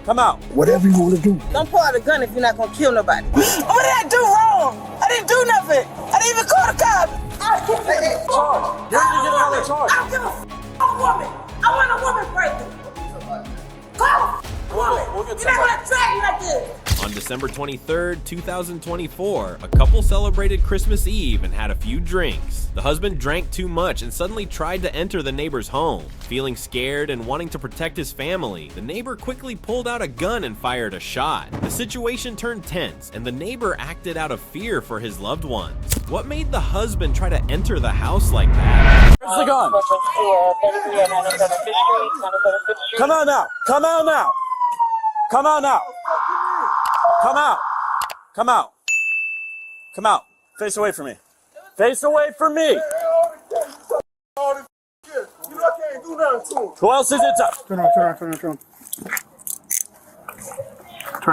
Come out. Whatever you want to do. Don't pull out a gun if you're not gonna kill nobody. What did I do wrong? I didn't do nothing. I didn't even call the cops. Charge. You're gonna get another charge. I don't give a woman. I want a woman pregnant. Call a woman. We'll get You're not gonna drag me like this. On December 23rd, 2024, a couple celebrated Christmas Eve and had a few drinks. The husband drank too much and suddenly tried to enter the neighbor's home. Feeling scared and wanting to protect his family, the neighbor quickly pulled out a gun and fired a shot. The situation turned tense, and the neighbor acted out of fear for his loved ones. What made the husband try to enter the house like that? Where's the gun? Come out now. Come out now. Come out now. Come out. Come out. Come out. Face away from me. Face away from me. Who else is it? Turn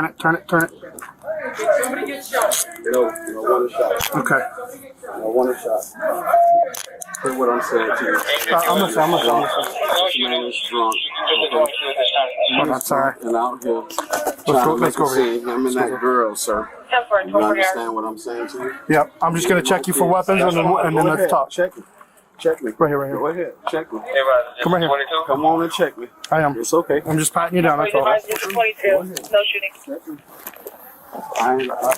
it. Turn it. Somebody get shot. No, one shot. Okay. No, one shot. Hear what I'm saying to you. I'm listening. This man is drunk. Oh, that's all right. And out here Let's go over see here. him and that girl, sir. You understand what I'm saying to you? Yep. I'm just going to check you for weapons and then let's talk. Check me. Check me. Right here. Go ahead. Check me. Come right here. Come on and check me. I am. It's okay. I'm just patting you down. That's all. No shooting.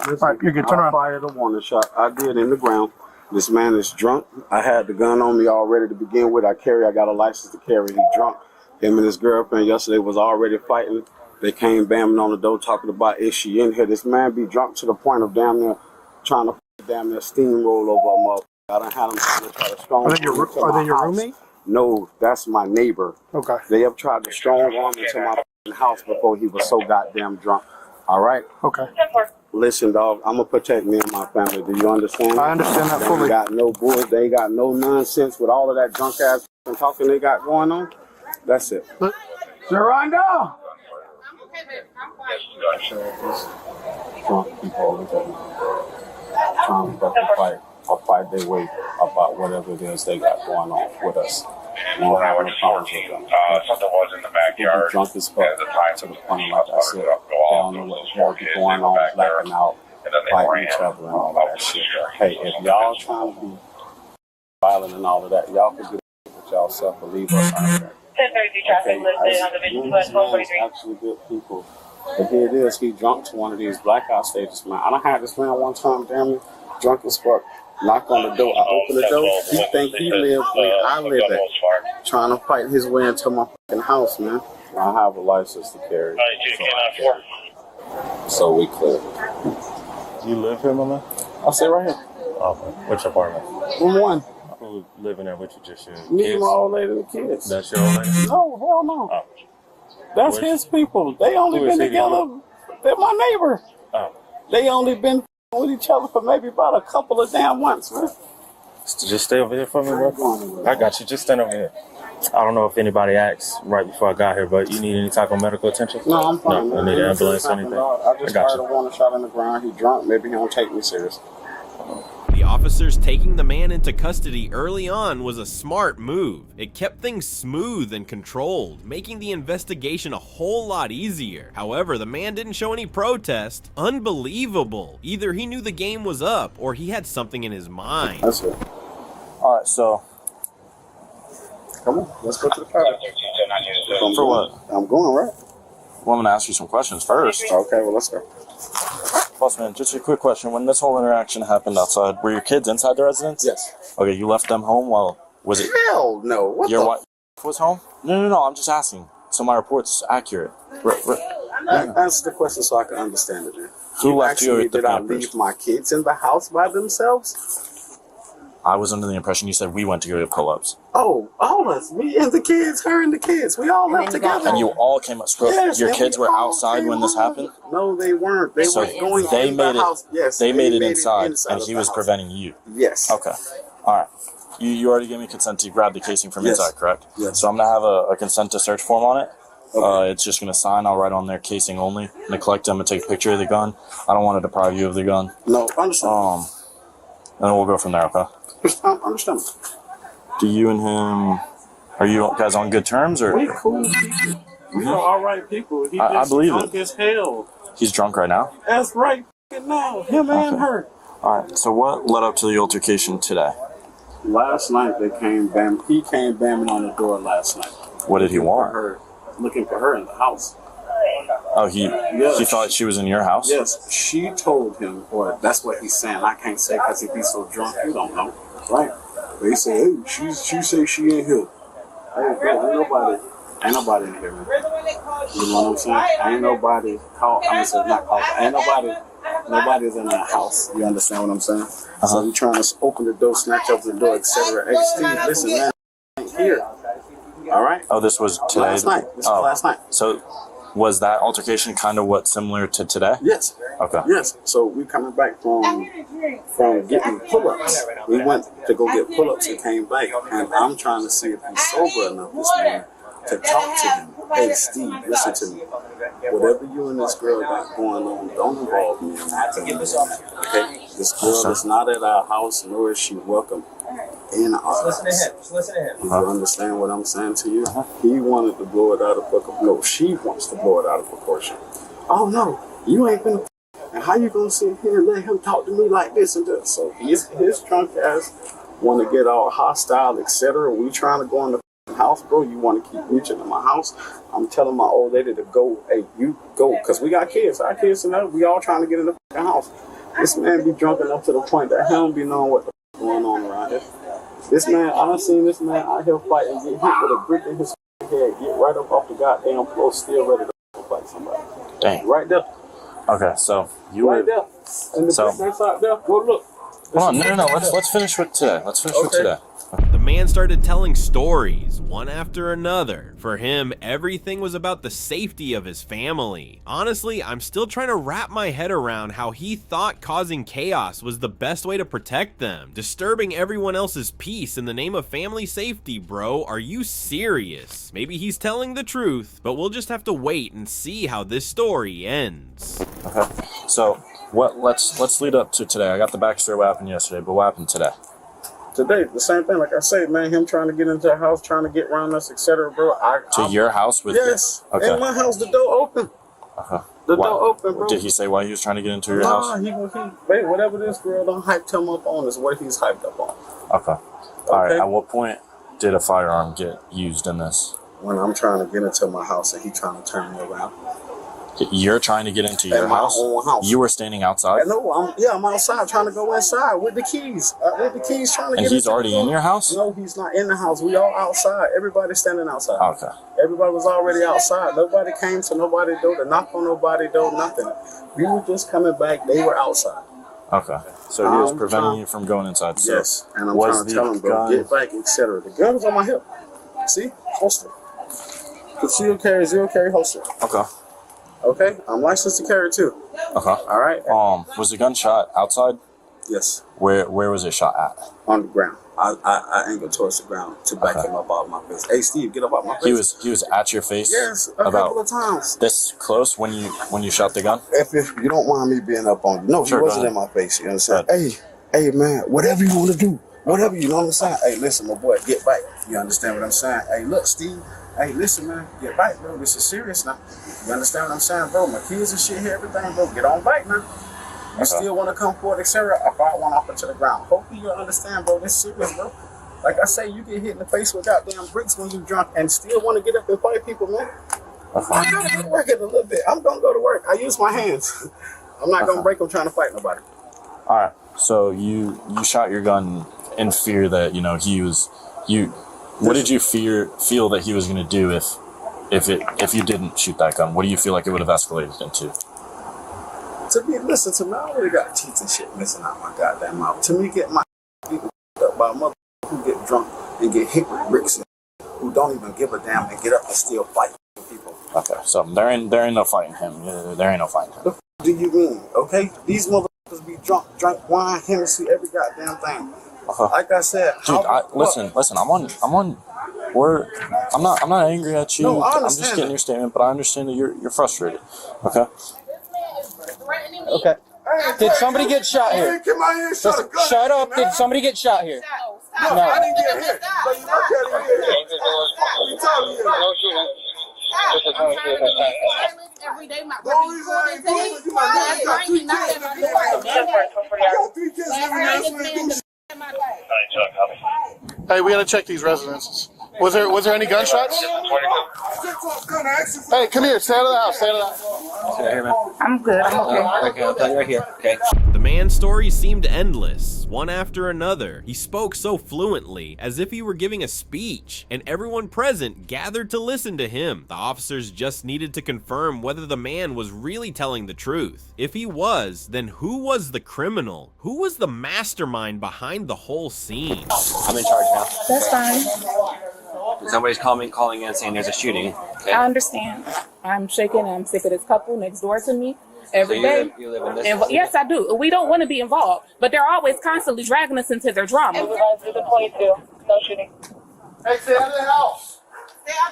Listen, You're good. Turn I around. fired a warning shot. I did in the ground. This man is drunk. I had the gun on me already to begin with. I got a license to carry. He drunk. Him and his girlfriend yesterday was already fighting. They came banging on the door talking about, is she in here? This man be drunk to the point of damn near trying to steamroll over a motherfucker. I done had him try to strong. Are they your roommate? No, that's my neighbor. Okay. They have tried to strong arm into my house before he was so goddamn drunk. All right? Okay. Listen, dog, I'm going to protect me and my family. Do you understand? I understand that They fully. ain't got no bull. They ain't got no nonsense with all of that drunk ass talking they got going on. That's it. Sharonda! Drunk people trying to fight their way about whatever it is they got going on with us. We don't have any problems with them. Something was in the backyard. Drunk as fuck. At the time, To the point, like I said, they don't know what the hell be going on, blacking out, fighting each other and all of that shit. Hey, if y'all trying to be violent and all of that, y'all can do it with y'all self, but leave us out there. 10:30 traffic listed on the vision to These man's actually good people. But here it is, he drunk to one of these blackout stages, man. I done had this man one time, damn near drunk as fuck. Knock on the door. I open the door. He think he live where I live at. Trying to fight his way into my fucking house, man. I have a license to carry. So we clear. You live here, my man? I'll stay right here. Okay. Which apartment? Room 1. Who living there with you? Just your Me kids? and my old lady and the kids. That's your old lady? No, hell no. Oh. That's his people. They only Who been is he together. They're my neighbor. Oh. They only been with each other for maybe about a couple of damn months, man. Just stay over here for me, bro. I got you. Just stand over here. I don't know if anybody asked right before I got here, but you need any type of medical attention? No, I'm fine. No, I need an ambulance or anything? I just got fired a warning shot in the ground. He drunk. Maybe he don't take me serious. The officers taking the man into custody early on was a smart move. It kept things smooth and controlled, making the investigation a whole lot easier. However, the man didn't show any protest. Unbelievable. Either he knew the game was up or he had something in his mind. That's it. All right, so. Come on, let's go to the car. For what? I'm going, right? Well, I'm going to ask you some questions first. Okay, well, let's go. Boss man, just a quick question. When this whole interaction happened outside, were your kids inside the residence? Yes. Okay, you left them home while, was it Hell no. What your the? wife was home? No, I'm just asking. So my report's accurate. Answer the question so I can understand it, man. Who left you at the Did I campus? leave my kids in the house by themselves? I was under the impression you said we went to go to pull-ups. Oh, all of us. Me and the kids, her and the kids. We all left together. And you all came up. Yes, your and kids we were all outside came when this home. happened? No, they weren't. They So were going they in made the it, house. Yes, they made it inside inside, and of he the was house. preventing you. Yes. Okay. All right. You already gave me consent to grab the casing from Yes. inside, correct? Yes. So I'm going to have a consent to search form on it. Okay. It's just going to sign. I'll write on there casing only. I'm going to collect them and take a picture of the gun. I don't want to deprive you of the gun. No, understand. And then we'll go from there, okay? Understand. Do you and him, are you guys on good terms? Or We cool people. We are all right people. He I just believe drunk it. as hell. He's drunk right now? That's right now. Him and her. Alright, so what led up to the altercation today? Last night they came bam. He came banging on the door last night. What did he want? Looking for her in the house. Oh, he thought she was in your house? Yes, she told him, or that's what he's saying. I can't say because if he's so drunk, you don't know, right? But he said, hey, she say she ain't here. Hey, bro, ain't nobody in here, man. You know what I'm saying? Ain't nobody called. I mean, so not called. Ain't nobody's in our house. You understand what I'm saying? So you trying to open the door, snatch open the door, etc. Hey, Steve, listen, man, I ain't here. All right. Oh, this was today. Last night. This was last night. So, was that altercation kind of what similar to today? Yes. Okay. Yes. So we coming back from getting pull-ups. We went to go get pull-ups and came back, and I'm trying to see if he's sober enough this morning to talk to him. Hey, Steve, listen to me. Whatever you and this girl got going on, don't involve me in that. Okay? This girl is not at our house, nor is she welcome in our house. Listen to him. You understand what I'm saying to you? He wanted to blow it out of proportion. No, she wants to blow it out of proportion. Oh no, you ain't gonna. And how you gonna sit here and let him talk to me like this and this? So his drunk ass want to get all hostile, etc. We trying to go in the house, bro. You want to keep reaching in my house? I'm telling my old lady to go. Hey, you go, cause we got kids. Our kids and that. We all trying to get in the house. This man be drunk enough to the point that he don't be knowing what the going on around here. This man, I done seen this man out here fight and get hit with a brick in his head, get right up off the goddamn floor, still ready to fight somebody. Dang. Right there. Okay, so you right were there. And the brick that's out there, go look. Hold on, no. Let's finish with today. With today. The man started telling stories, one after another. For him, everything was about the safety of his family. Honestly, I'm still trying to wrap my head around how he thought causing chaos was the best way to protect them. Disturbing everyone else's peace in the name of family safety, bro. Are you serious? Maybe he's telling the truth, but we'll just have to wait and see how this story ends. Okay, so let's lead up to today. I got the backstory what happened yesterday, but what happened today? Today, the same thing. Like I said, man, him trying to get into the house, trying to get around us, etc. Bro, your house with yes, you? Okay. In my house, the door open. The door open, bro. Did he say why he was trying to get into your house? Wait, whatever this girl done hyped him up on is what he's hyped up on. Okay. All right. At what point did a firearm get used in this? When I'm trying to get into my house and he trying to turn me around. You're trying to get into your house? My own house. You were standing outside? No, I'm outside trying to go inside with the keys. Trying to get into. And he's already in your house? No, he's not in the house. We all outside. Everybody's standing outside. Okay. Everybody was already outside. Nobody came to nobody's door to knock on nobody's door, nothing. We were just coming back. They were outside. Okay. So he was preventing you from going inside. So yes. And I'm trying to tell him, bro, get back, etc. The gun was on my hip. See? Holster. Concealed carry, zero carry holster. Okay. Okay, I'm licensed to carry too. Okay. All right. Was the gun shot outside? Yes. Where was it shot at? On the ground. I angled towards the ground to back him up out of my face. Hey, Steve, get up out my face. He was at your face. Yes, a couple of times. This close when you shot the gun? If you don't mind me being up on you, no, sure, he wasn't in my face. You understand? Hey, man, whatever you want to do, whatever you know what I'm saying. Hey, listen, my boy, get back. You understand what I'm saying? Hey, look, Steve. Hey, listen, man, get back, bro. This is serious now. You understand what I'm saying, bro? My kids and shit here, everything, bro. Get on back now. You still want to come forward, etc. I fire one off into the ground. Hopefully you understand, bro. This serious, bro. Like I say, you get hit in the face with goddamn bricks when you drunk and still want to get up and fight people, man. I gotta go to work in a little bit. I'm gonna go to work. I use my hands. I'm not gonna break them trying to fight nobody. All right. So you shot your gun in fear that What did you feel that he was going to do if you didn't shoot that gun? What do you feel like it would have escalated into? Listen to me, I already got teeth and shit missing out my goddamn mouth. To me, get my people up by a mother who get drunk and get hit with bricks and who don't even give a damn and get up and still fight people. Okay, so there ain't no fighting him. There ain't no fighting him. The do you mean? Okay, these motherfuckers be drunk wine, Hennessy, every goddamn thing. Like I said, dude, listen. I'm not angry at you. No, I'm just getting your statement, but I understand that you're frustrated. Okay. Okay. Did somebody get shot here? Shut up. Did somebody get shot here? No. I didn't get hit. But you look at it here. Every day, my Hey, we gotta check these residences. Was there any gunshots? Hey, come here. Stay out of the house. Stay out of the house. Sit right here, man. I'm good. I'm okay. Okay, I'll tell you right here. Okay. The man's story seemed endless, one after another. He spoke so fluently, as if he were giving a speech, and everyone present gathered to listen to him. The officers just needed to confirm whether the man was really telling the truth. If he was, then who was the criminal? Who was the mastermind behind the whole scene? I'm in charge now. That's fine. Somebody's calling in saying there's a shooting. Okay. I understand. I'm shaking. I'm sick of this couple next door to me every day. You live in this? Yes, I do. We don't want to be involved, but they're always constantly dragging us into their drama. Hey, stay out of the house.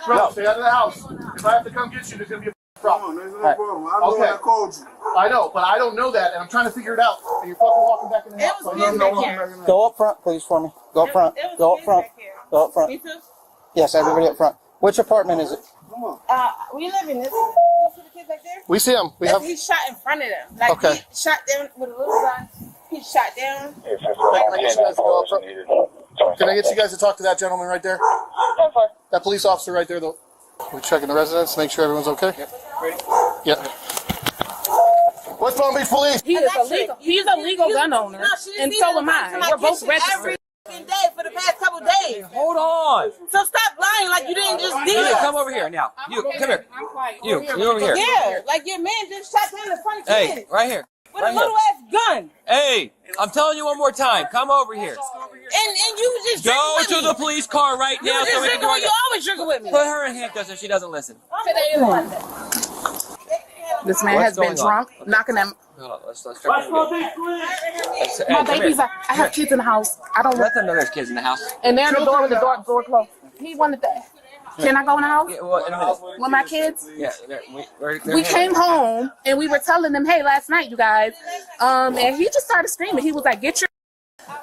Bro, stay out of the house. If I have to come get you, there's gonna be a problem. There's no problem. I know I called you. I know, but I don't know that, and I'm trying to figure it out. And you're fucking walking back in the house. Go up front, please, for me. Go up front. Go up front. Go up front. Yes, everybody up front. Which apartment is it? We live in this. You see the kids back there? We see him. He shot in front of them. Like Okay. he shot them with a little gun. He shot down. Can I get you guys to go up front? Can I get you guys to talk to that gentleman right there? That police officer right there, though. We're checking the residence, make sure everyone's okay. Yep. What's Palm Beach Police? He is illegal. He's a legal gun owner, and so am I. We're both registered. Every day for the past couple days. Hold on. So stop lying like you didn't just do it. Come over here now. You, come here. You over here. Yeah, like your man just shot down in front of kids. Hey, right here. With a little ass gun. Hey, I'm telling you one more time. Come over here. And you just Go to the police car right now. You just drinking with you always drinking with me. Put her in handcuffs if she doesn't listen. This man has been drunk, knocking them. Hold on, let's check My babies, I have kids in the house. I don't let them know there's kids in the house. And they're in the door with the door closed. He wanted that. Can I go in the house? Yeah, well, in a minute. With my kids? Yeah, we came home and we were telling them, hey, last night, you guys. And he just started screaming. He was like, get your.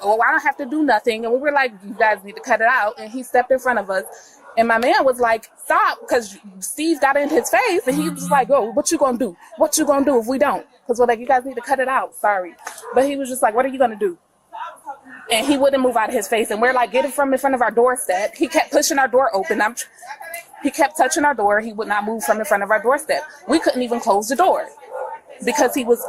Well, I don't have to do nothing. And we were like, you guys need to cut it out. And he stepped in front of us. And my man was like, stop, because Steve got in his face. And he was like, oh, what you going to do? What you going to do if we don't? Because we're like, you guys need to cut it out. Sorry. But he was just like, what are you going to do? And he wouldn't move out of his face. And we're like, get it from in front of our doorstep. He kept pushing our door open. He kept touching our door. He would not move from in front of our doorstep. We couldn't even close the door because he was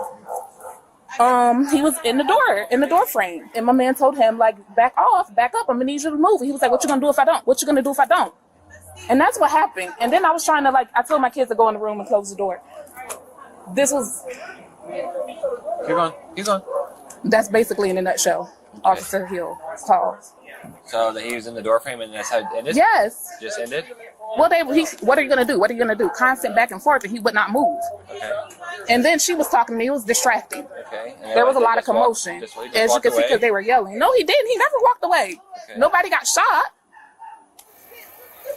in the door frame. And my man told him, like, back off, back up. I'm going to need you to move. He was like, what you going to do if I don't? What you going to do if I don't? And that's what happened. And then I was trying to, like, I told my kids to go in the room and close the door. This was... Keep going. Keep going. That's basically in a nutshell. Okay. Officer Hill calls. So that he was in the door frame and that's how it ended? Yes. Just ended? Well, what are you going to do? What are you going to do? Constant back and forth, and he would not move. Okay. And then she was talking to me. It was distracting. Okay. There was a lot of commotion. As you can see, because they were yelling. No, he didn't. He never walked away. Okay. Nobody got shot.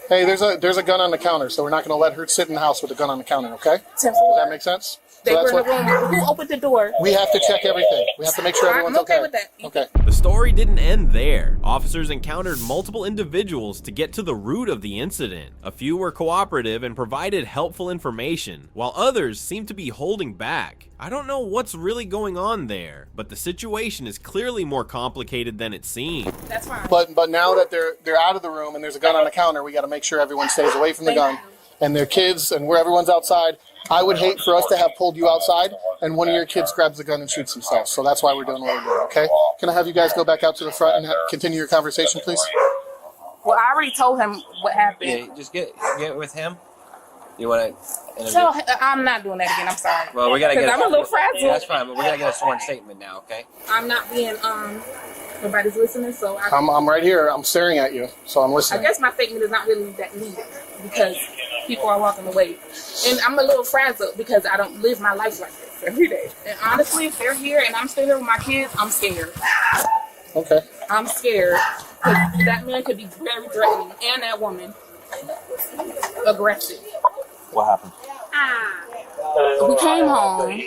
Hey, there's a gun on the counter, so we're not going to let her sit in the house with a gun on the counter, okay? 10-4. Does that make sense? They were in the room. Who opened the door? We have to check everything. We have to make sure everyone's okay. I'm okay with that. Okay. The story didn't end there. Officers encountered multiple individuals to get to the root of the incident. A few were cooperative and provided helpful information, while others seemed to be holding back. I don't know what's really going on there, but the situation is clearly more complicated than it seemed. That's fine. But now that they're out of the room and there's a gun on the counter, we got to make sure everyone stays away from the gun. And their kids and where everyone's outside. I would hate for us to have pulled you outside and one of your kids grabs the gun and shoots themselves. So that's why we're doing what we're doing, okay? Can I have you guys go back out to the front and continue your conversation, please? Well, I already told him what happened. Yeah, just get with him. You want to? So I'm not doing that again. I'm sorry. Well, we gotta get. I'm a little frazzled. That's fine, but we gotta get a sworn statement now, okay? I'm not being nobody's listening, so I'm right here. I'm staring at you, so I'm listening. I guess my statement is not really that needed because people are walking away, and I'm a little frazzled because I don't live my life like this every day. And honestly, if they're here and I'm still here with my kids, I'm scared. Okay. I'm scared because that man could be very threatening, and that woman aggressive. What happened? We came home.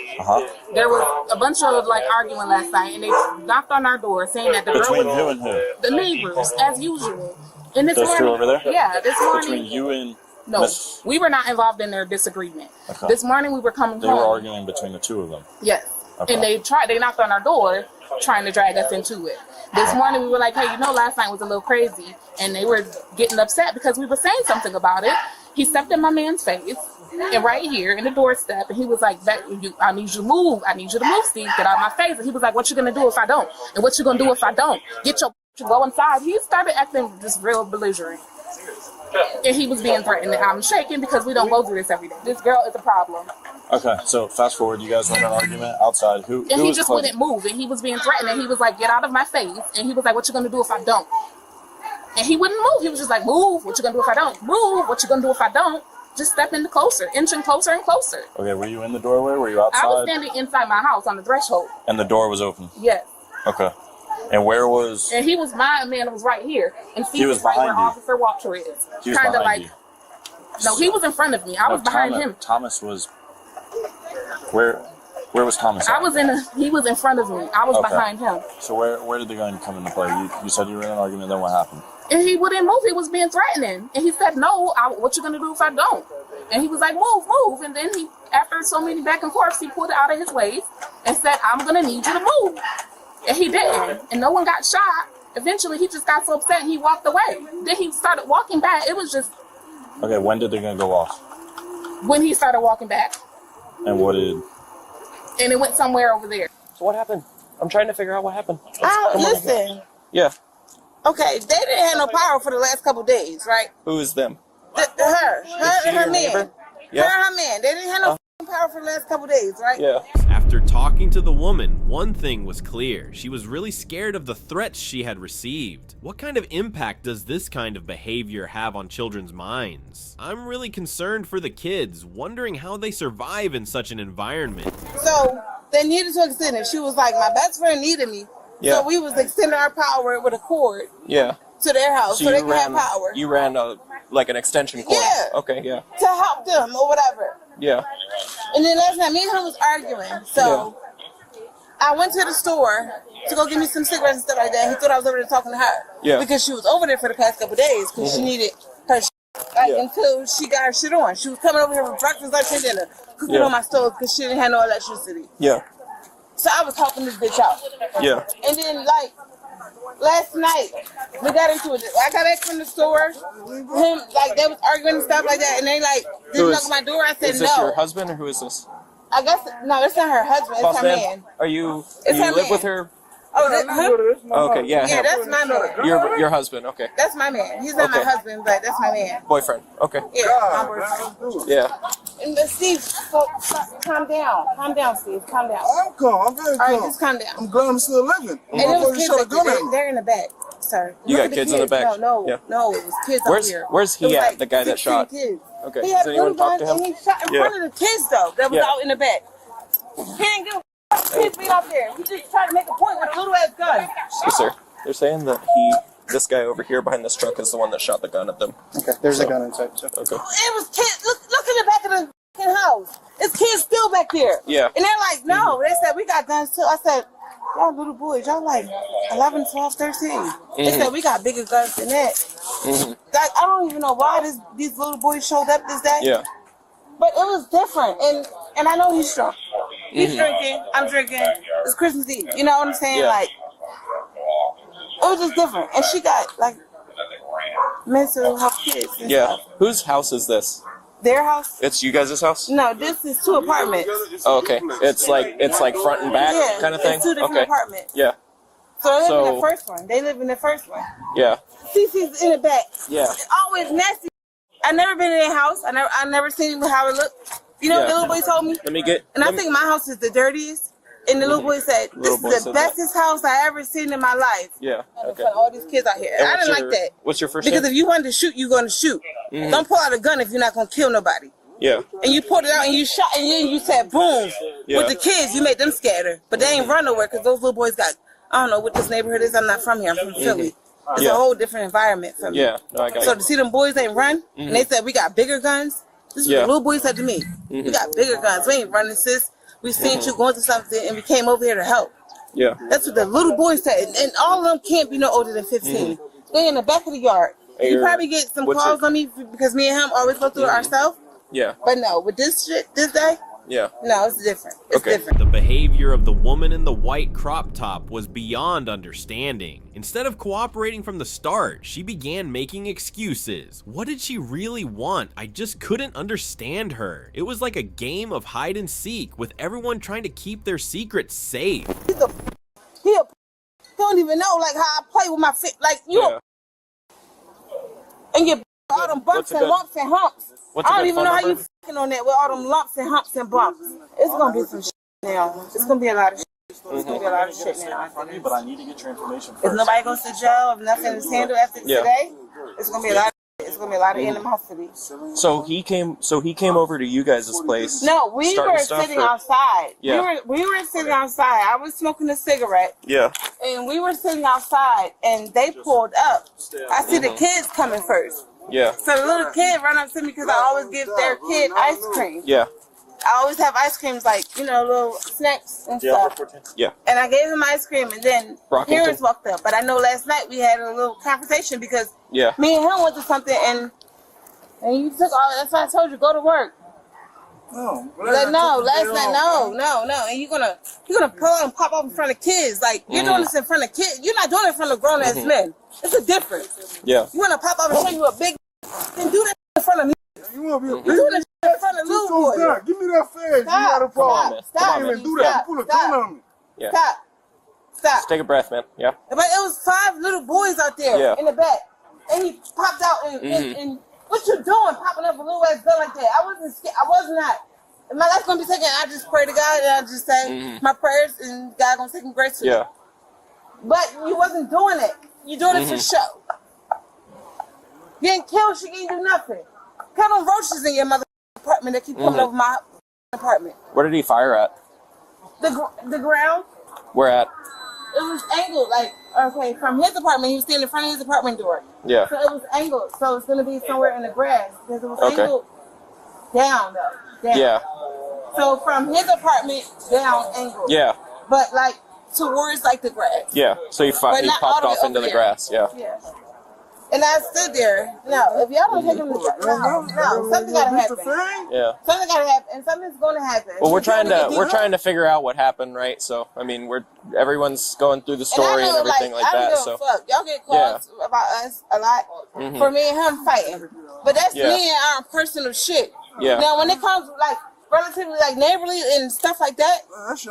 There was a bunch of arguing last night, and they knocked on our door saying that the girl Between who and who? The neighbors, as usual. And this Those two morning, over there? yeah, this morning. Between you and No, we were not involved in their disagreement. Okay. This morning we were coming home. They were arguing between the two of them? Yes. Okay. And they knocked on our door trying to drag us into it. This morning we were like, hey, last night was a little crazy. And they were getting upset because we were saying something about it. He stepped in my man's face, and right here in the doorstep, and he was like, I need you to move. I need you to move, Steve. Get out of my face. And he was like, what you going to do if I don't? And what you going to do if I don't? Get your to go inside. He started acting just real belligerent. And he was being threatened. And I'm shaking because we don't go through this every day. This girl is a problem. Okay, so fast forward, you guys were in an argument outside. Who he just wouldn't move, and he was being threatened, and he was like, get out of my face. And he was like, what you going to do if I don't? And he wouldn't move. He was just like, move. What you going to do if I don't? Move. What you going to do if I don't? Just step in closer, inching closer and closer. Okay, were you in the doorway? Were you outside? I was standing inside my house on the threshold. And the door was open? Yes. Okay. And where was... And he was, my man was right here. And he was right behind where you. Officer Walter is. He was behind you. No, he was in front of me. I was behind him. Thomas was... Where was Thomas at? He was in front of me. I was behind him. So where did the gun come into play? You said you were in an argument, then what happened? And he wouldn't move. He was being threatening. And he said, no, what you going to do if I don't? And he was like, move. And then he, after so many back and forths, he pulled it out of his waist and said, I'm going to need you to move. And he didn't. And no one got shot. Eventually, he just got so upset he walked away. Then he started walking back. It was just... Okay, when did the gun go off? When he started walking back. And what did... And it went somewhere over there. So what happened? I'm trying to figure out what happened. Listen. Yeah. Okay, they didn't have no power for the last couple of days, right? Who is them? Her and her man. Yeah. Her and her man. They didn't have no power for the last couple of days, right? Yeah. After talking to the woman, one thing was clear. She was really scared of the threats she had received. What kind of impact does this kind of behavior have on children's minds? I'm really concerned for the kids, wondering how they survive in such an environment. So they needed to extend it. She was like, my best friend needed me. Yeah. So we was extending our power with a cord to their house so they could have power. You ran like an extension cord? Yeah. Okay, yeah. To help them or whatever. Yeah. And then last night, me and him was arguing. So I went to the store to go get me some cigarettes and stuff like that. He thought I was over there talking to her. Yeah. Because she was over there for the past couple of days because she needed her until she got her shit on. She was coming over here with breakfast, lunch, and dinner, cooking on my stove because she didn't have no electricity. Yeah. So I was helping this bitch out. Yeah. And then, like, last night, we got into it. I got back from the store. Him, like, they was arguing and stuff like that. And they, like, didn't knock on my door. I said, is this your husband or who is this? I guess, no, it's not her husband. It's her man. Are you, It's you her live man. with her? Oh, that's him? Okay, yeah. Yeah, that's my man. Your husband, okay. That's my man. He's not my husband, but that's my man. Boyfriend, okay. Yeah, my boyfriend. Yeah. And Steve, calm down. Calm down, Steve. Calm down. I'm calm. I'm very calm. All right, just calm down. I'm glad I'm still living. And it was kids back there. They're in the back, sir. You got kids in the back? No, Yeah. no, it was kids out here. Where's he at, the guy that shot? Kids. Okay, He does had anyone talk to him? and he shot in front of the kids, though, that was out in the back. He didn't give a kids being out there. He just tried to make a point with a little ass gun. Yes, sir. They're saying that this guy over here behind this truck is the one that shot the gun at them. Okay, there's a gun inside. So. Okay. It was kids. Look in the back of the fucking house. It's kids still back there. Yeah. And they're like, no. They said, we got guns too. I said, y'all little boys, y'all like 11, 12, 13. They said, we got bigger guns than that. Like, I don't even know why these little boys showed up this day. Yeah. But it was different. And I know he's drunk. He's drinking. I'm drinking. It's Christmas Eve. You know what I'm saying? Yeah. Like, it was just different. And she got, like, mental health kids and stuff. Whose house is this? Their house? It's you guys' house? No, this is 2 apartments. Oh, okay. It's like front and back kind of thing? It's 2 different apartments. Yeah. So they live in the first one. They live in the first one. Yeah. CC's in the back. Yeah. It's always nasty. I never been in their house. I never seen how it looked. You know what the little boy told me? I think my house is the dirtiest. And the little boy said, this is the bestest house I ever seen in my life. Yeah. Okay. All these kids out here. And I didn't like that. What's your first Because name? if you wanted to shoot, you're going to shoot. Don't pull out a gun if you're not going to kill nobody. Yeah. And you pulled it out and you shot and then you said boom. Yeah. With the kids, you made them scatter. But they ain't run nowhere because those little boys got, I don't know what this neighborhood is. I'm not from here. I'm from Philly. It's a whole different environment for me. Yeah. No, I got So it. to see them boys ain't run, and they said we got bigger guns. This is what the little boy said to me. We got bigger guns. We ain't running, sis. We seen you going through something and we came over here to help. Yeah. That's what the little boy said. And all of them can't be no older than 15. They in the back of the yard. You probably get some calls on me because me and him always go through it ourselves. Yeah. But no, with this shit, this day, yeah. No, it's different. It's different. The behavior of the woman in the white crop top was beyond understanding. Instead of cooperating from the start, she began making excuses. What did she really want? I just couldn't understand her. It was like a game of hide and seek with everyone trying to keep their secrets safe. He don't even know like how I play with my feet. Like you and get all them bumps and lumps and humps. I don't even know how you fucking on that with all them lumps and humps and bumps. It's gonna be some shit now. It's gonna be a lot of shit. It's gonna be a lot of shit now. But I need to get your information first. If nobody goes to jail, if nothing is handled after today, it's gonna be a lot. It's gonna be a lot of animosity. So he came over to you guys' place. No, we were sitting outside. Yeah. We were sitting outside. I was smoking a cigarette. Yeah. And we were sitting outside, and they pulled up. I see the kids coming first. Yeah. So the little kid ran up to me because I always give their kid ice cream. Yeah. I always have ice creams, like, little snacks and stuff. Yeah. And I gave him ice cream, and then parents walked up. But I know last night we had a little confrontation because me and him went to something, and you took all. That's why I told you, go to work. No, last night, no. And you're gonna pull out and pop up in front of kids. Like, you're doing this in front of kids. You're not doing it in front of grown ass men. It's a difference. Yeah. You wanna pop up and show you a big, then do that in front of me. You wanna be a big, do that in front of little boys. Give me that face. You got a problem. Stop. Even do that. Put a gun on me. Yeah. Stop. Just take a breath, man. Yeah. But it was 5 little boys out there in the back, and he popped out and what you doing, popping up a little ass gun like that? I wasn't scared. I was not. If my life's gonna be taken, I just pray to God and I just say my prayers, and God gonna take me grace to it. But you wasn't doing it. You doing it for show. You ain't killed. She ain't do nothing. Cut them roaches in your mother apartment that keep coming over my apartment. Where did he fire at? The ground. Where at? It was angled, like, okay, from his apartment, he was standing in front of his apartment door. Yeah. So it was angled, so it's going to be somewhere in the grass, because it was angled down, though. Down. Yeah. So from his apartment, down, angled. Yeah. But, like, towards, like, the grass. Yeah. So he popped off into the grass, yeah. And I stood there. No, if y'all don't take him to no, something got to happen. Yeah. Something got to happen, and something's going to happen. Well, we're trying to figure out what happened, right? So, I mean, everyone's going through the story and everything like that. So, y'all get calls about us a lot for me and him fighting, but that's me and our personal shit. Yeah. Now, when it comes like relatively like neighborly and stuff like that,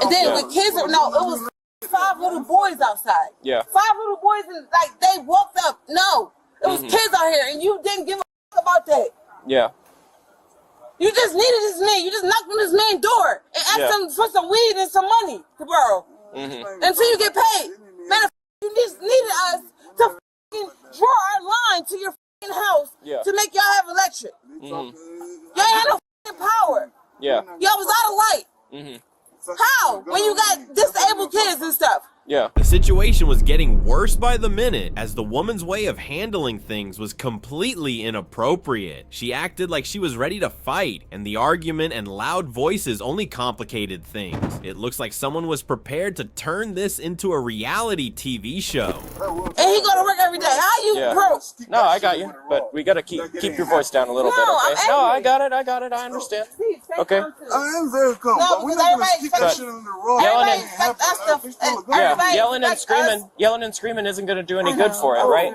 and then with kids, it was 5 little boys outside. Yeah. 5 little boys, and like they walked up. No, it was kids out here, and you didn't give a fuck about that. Yeah. You just needed this man. You just knocked on this man's door and asked him for some weed and some money to borrow until you get paid. Man, you just needed us to fucking draw our line to your fucking house to make y'all have electric. Y'all ain't had no fucking power. Yeah. Y'all was out of light. How? When you got disabled kids and stuff. Yeah. The situation was getting worse by the minute as the woman's way of handling things was completely inappropriate. She acted like she was ready to fight, and the argument and loud voices only complicated things. It looks like someone was prepared to turn this into a reality TV show. And he go to work every day. How you broke? No, I got you, but we gotta keep your voice down a little bit, okay? No, I got it, I understand. Okay. I am very calm, no, but we're not gonna stick that shit in the raw. Yelling and screaming isn't going to do any good for it, right?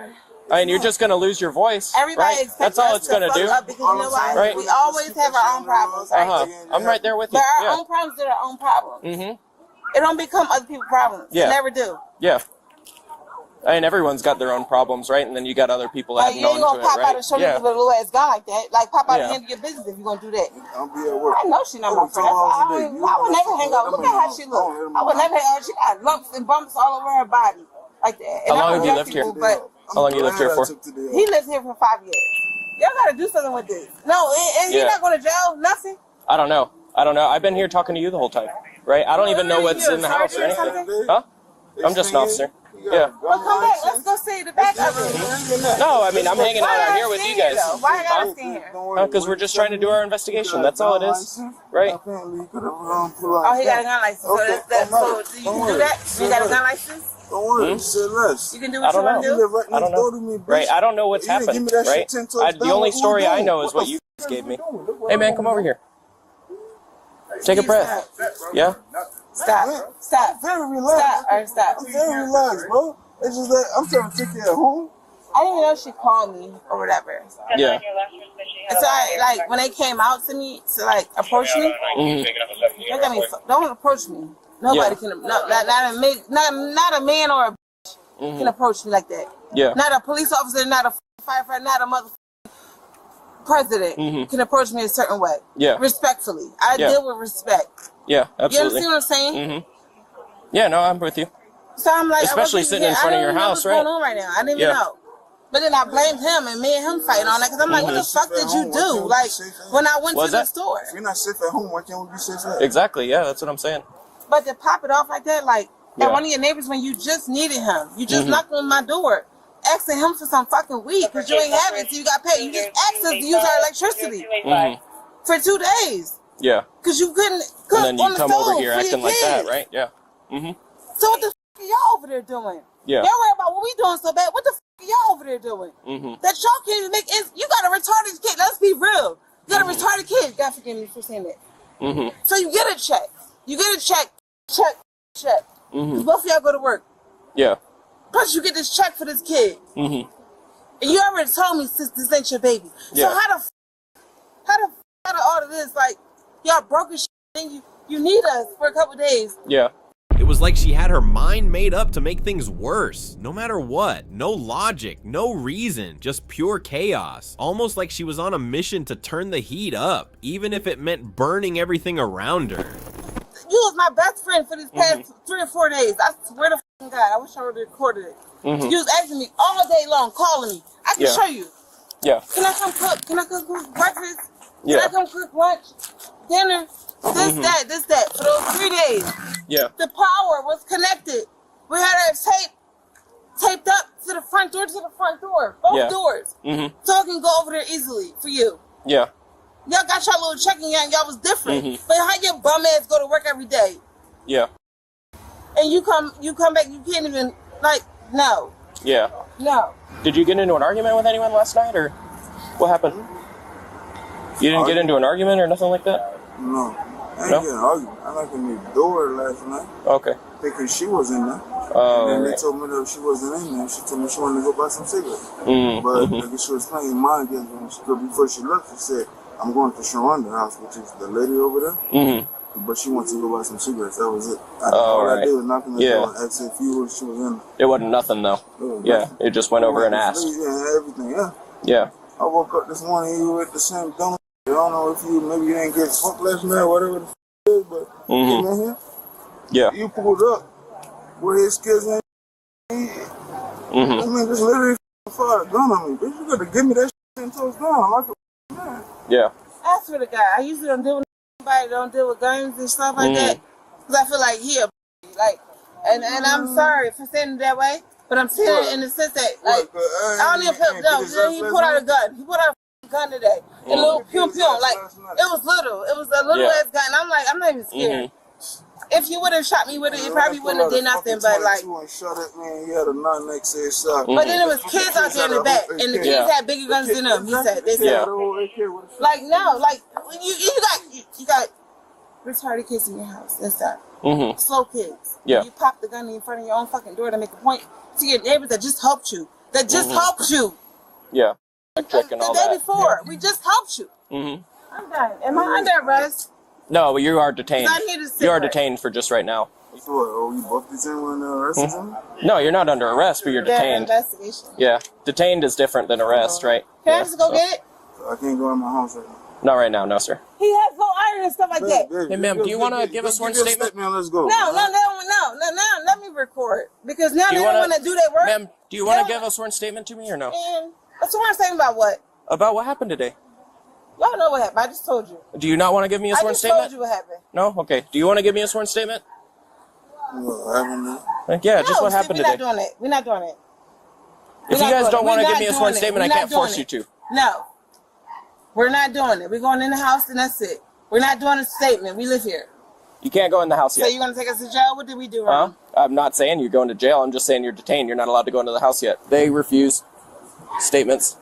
I mean, you're just going to lose your voice, right? That's all it's going to do, because you know why? right? We always have our own problems, right? I'm right there with you. But our own problems are our own problems. It don't become other people's problems. Yeah. It never do. Yeah. I mean, everyone's got their own problems, right? And then you got other people adding on to it, right? You ain't gonna pop out and show me with a little ass gun like that. Like, pop out and handle your business if you're gonna do that. I'll be at work. I know she not my friend. I would never hang out. Look at how she look. I would never hang out. She got lumps and bumps all over her body. Like that. How long have you lived here? How long you lived here for? He lived here for 5 years. Y'all gotta do something with this. No, and he's not going to jail? Nothing? I don't know. I've been here talking to you the whole time, right? I don't even know what's in the house or anything. Huh? I'm just an officer. Yeah. Well, come back. Let's go see the back of it. No, I mean, I'm hanging out here with you guys. Why I gotta stay here? Because we're just trying to do our investigation. That's all it is, right? Oh, he got a gun license. So you can do that? You got a gun license? Don't worry, say less. You can do what you want to do. You live right next door to me, bitch. Right, I don't know what's happened. Give me that right? shit 10 toes The down. only What story we I doing? know is what you gave me. Hey man, come over here. Take a breath. Yeah. Stop. Stop. Very relaxed. Stop. All right, stop. I'm very relaxed, bro. It's just that I'm trying to take care of home. I didn't even know she called me or whatever. Yeah. And so like when they came out to me to like approach me, don't approach me. Nobody can. Not a man or a bitch can approach me like that. Yeah. Not a police officer, not a firefighter, not a motherfucking president can approach me a certain way. Yeah. Respectfully, I deal with respect. Yeah, absolutely. You understand what I'm saying? Yeah, no, I'm with you. So I'm like, especially sitting in front of your house, right? What's going on right now? I didn't even know. But then I blamed him and me and him fighting on that because I'm like, what the fuck did you do? Like when I went to the store. If you're not safe at home, why can't we be safe at? Exactly. Yeah, that's what I'm saying. But to pop it off like that, like at one of your neighbors when you just needed him, you just knocked on my door, asking him for some fucking weed because you ain't have it, so you got paid. You just asked us to use our electricity for 2 days. Yeah. Because you couldn't cook and then on you the come stove over here for acting your like that, kids. right? Yeah. So what the fuck are y'all over there doing? Yeah. Y'all worry about what we doing so bad. What the fuck are y'all over there doing? That y'all can't even make it. You got a retarded kid. Let's be real. You got a retarded kid. God forgive me for saying that. So you get a check. You get a check. Check. Both of y'all go to work. Yeah. Plus you get this check for this kid. And you already told me, sis, this ain't your baby. Yeah. So how the all of this, like, y'all broke as shit and you need us for a couple days. Yeah. It was like she had her mind made up to make things worse. No matter what, no logic, no reason, just pure chaos. Almost like she was on a mission to turn the heat up, even if it meant burning everything around her. You was my best friend for these past 3 or 4 days. I swear to God, I wish I would have recorded it. You was asking me all day long, calling me. I can show you. Yeah. Can I come cook? Can I cook breakfast? Yeah. Can I come cook lunch, dinner, this, that, for those 3 days? Yeah. The power was connected. We had our taped up to the front door, both doors. So I can go over there easily for you. Yeah. Y'all got y'all little checking out, y'all was different. But how your bum ass go to work every day? Yeah. And you come back, you can't even, like, no. Yeah. No. Did you get into an argument with anyone last night, or what happened? You didn't get into an argument or nothing like that? No. I ain't getting an argument. I knocked on the door last night. Okay. Thinking she was in there. Oh, and then right. they told me that she wasn't in there. She told me she wanted to go buy some cigarettes. But I guess she was playing mind games when before she left. She said, I'm going to Sharonda's house, which is the lady over there. But she wants to go buy some cigarettes. That was it. All I did was knock on the door and ask if she was in there. It wasn't nothing, though. It just went over and asked. Yeah, everything, Yeah. I woke up this morning, you were at the same donut. I don't know if maybe you didn't get fucked last night or whatever the is, but you came in here. Yeah. You pulled up with his kids in. I mean, just literally fired a gun on me. Bitch, you gotta give me that shit 10 toes down. Like a man. Yeah. I swear to God, I usually don't deal with anybody, don't deal with guns and stuff like that. Because I feel like he a like, and I'm sorry for saying it that way, but I'm saying it in the sense that, like, I don't even feel, no, he pulled out a gun. He pulled out a gun today. A little pew, like, it was little. It was a little ass gun. I'm like, I'm not even scared. If you would have shot me with it, it probably wouldn't have did nothing, but like. Shot at me, he had a non-next shot. But then there was kids out there in the back, and the kids had bigger guns than them. He said, they said, like, no, like, you got retarded kids in your house and stuff. Slow kids. Yeah. You pop the gun in front of your own fucking door to make a point to your neighbors that just helped you. Helped you. Yeah. Electric and all the day that. before, we just helped you. I'm done. Am I under arrest? No, you are detained. I'm here to sit You are detained for just right now. So what, oh, you both detained when arrested him? No, you're not under arrest, but you're detained. Investigation. Yeah. Detained is different than arrest, right? Can I just go get it? I can't go in my house right now. Not right now, no, sir. He has no iron and stuff like that. Hey, ma'am, do you want to give a sworn statement? Let's go. No, let me record. Because now they don't want to do their work. Ma'am, do you want to give a sworn statement to me or no? And a sworn statement about what? About what happened today. Y'all know what happened. I just told you. Do you not want to give me a sworn statement? I just told you what happened. No? Okay. Do you want to give me a sworn statement? What happened? Yeah, just what happened today. We're not doing it. If you guys don't want to give me a sworn statement, I can't force you to. No. We're not doing it. We're going in the house and that's it. We're not doing a statement. We live here. You can't go in the house So yet. you're gonna take us to jail? What did we do wrong? I'm not saying you're going to jail. I'm just saying you're detained. You're not allowed to go into the house yet. They refuse statements.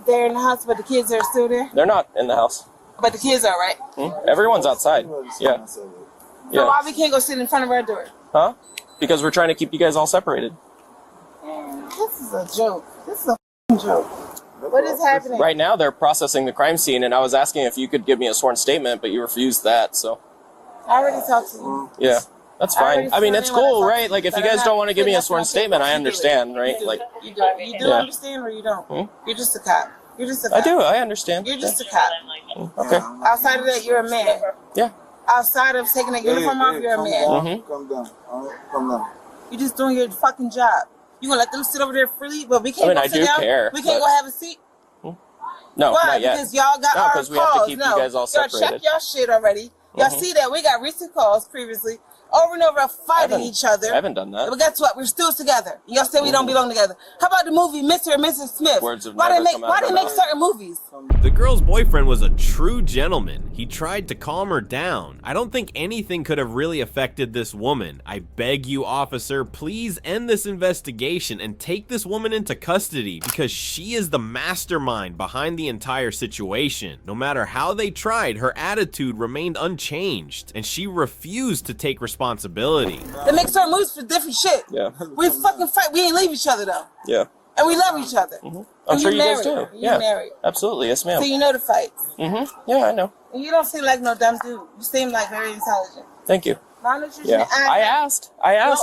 They're in the house, but the kids are still there? They're not in the house. But the kids are, right? Everyone's outside. Yeah. So why we can't go sit in front of our door? Huh? Because we're trying to keep you guys all separated. This is a joke. This is a joke. What is happening? Right now, they're processing the crime scene, and I was asking if you could give me a sworn statement, but you refused that, so. I already talked to you. Yeah, that's fine. I mean, it's cool, right? Like, if you guys don't want to give me a sworn statement, I understand, right? Like, you do understand or you don't? You're just a cop. You're just a cop. I do, I understand. You're just a cop. Okay. Outside of that, you're a man. Yeah. Outside of taking a uniform off, you're a man. Come down. All right, come down. You're just doing your fucking job. You gonna let them sit over there freely, but we can't go sit down? Care, we can't go have a seat? No, Why? not yet. Because y'all got no, our because we have to calls. keep No. you guys all separated. Y'all check y'all shit already. Y'all see that? We got recent calls previously. Over and over fighting each other. I haven't done that. But guess what? We're still together. Y'all say we don't belong together. How about the movie Mr. and Mrs. Smith? Words have why never they come out why of they my make mouth. certain movies? The girl's boyfriend was a true gentleman. He tried to calm her down. I don't think anything could have really affected this woman. I beg you, officer, please end this investigation and take this woman into custody because she is the mastermind behind the entire situation. No matter how they tried, her attitude remained unchanged and she refused to take responsibility. They make certain movies for different shit. Yeah. We fucking fight. We ain't leave each other though. Yeah. And we love each other. I'm sure you guys married. do. You're married. Absolutely. Yes, ma'am. So you know the fights. Yeah, I know. And you don't seem like no dumb dude. You seem like very intelligent. Thank you. Malnutrition. Yeah. I asked,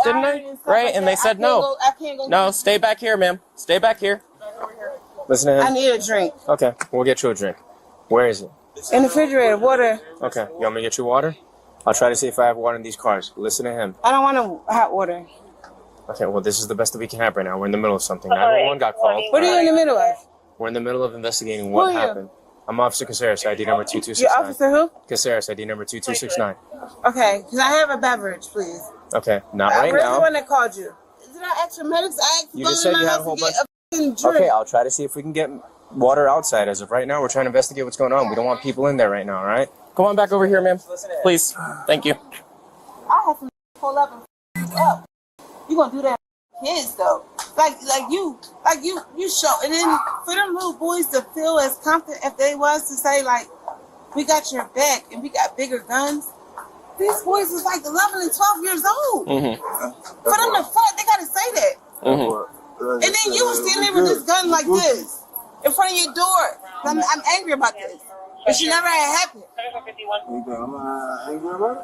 didn't I? Right? And they said no. I can't go. No, stay back here, ma'am. Stay back here. Listen to him. I need a drink. Okay, we'll get you a drink. Where is it? In the refrigerator, water. Okay, you want me to get you water? I'll try to see if I have water in these cars. Listen to him. I don't want a hot water. Okay, well, this is the best that we can have right now. We're in the middle of something. 911 got called. What are you in the middle of? We're in the middle of investigating what happened. I'm Officer Caceres, ID number 2269. You're Officer who? Caceres, ID number 2269. Okay, can I have a beverage, please? Okay, not right Where's now. the one that called you? Did I ask for medics? I asked You just said you had a whole bunch. drink. Okay, I'll try to see if we can get water outside. As of right now, we're trying to investigate what's going on. We don't want people in there right now, all right? Come on back over here, ma'am. Please. Thank you. I have to pull up and up. You gonna do that to kids though? Like you show, and then for them little boys to feel as confident if they was to say like, we got your back and we got bigger guns. These boys is like 11 and 12 years old. For them to fight, they gotta say that. And then you was standing there with this gun like this in front of your door. I'm angry about this. It should never have happened.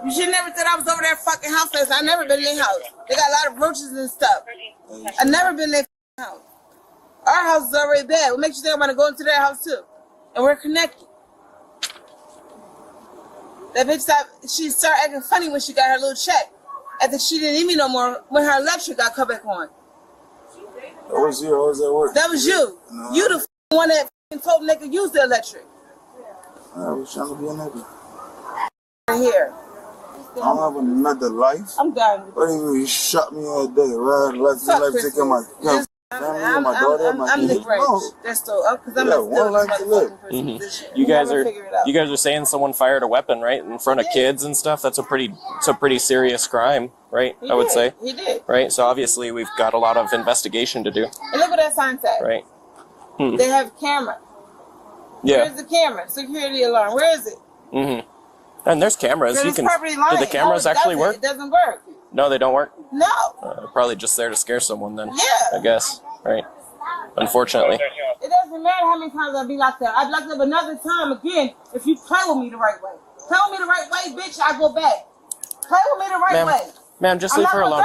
You should never said I was over their fucking house. I never been in their house. They got a lot of roaches and stuff. I never been in their house. Our house is already bad. What makes you think I'm gonna go into their house too? And we're connected. That bitch she started acting funny when she got her little check. After she didn't need me no more when her electric got cut back on. That was you. How was that work? That was you. No. You the one that told them they could use the electric. I was trying to be a nigga. Here. I don't have another life. I'm done. What do you mean? You shot me all day, right? Life take care of my family, my daughter, my I'm the kids. bridge. No. That's still because I'm Yeah, a one life to live. You guys are saying someone fired a weapon, right, in front of kids and stuff. That's a pretty serious crime, right? I would say. He did. Right. So obviously we've got a lot of investigation to do. And look what that sign said. Right. They have camera. Yeah. Where's the camera? Security alarm. Where is it? And there's cameras. You can. Do the cameras actually work? It doesn't work. No, they don't work. No. Probably just there to scare someone then. Yeah. I guess. Right. Unfortunately. It doesn't matter how many times I'll be locked up. I'd locked up another time again if you play with me the right way. Play with me the right way, bitch, I go back. Play with me the right way. Ma'am, just leave her alone.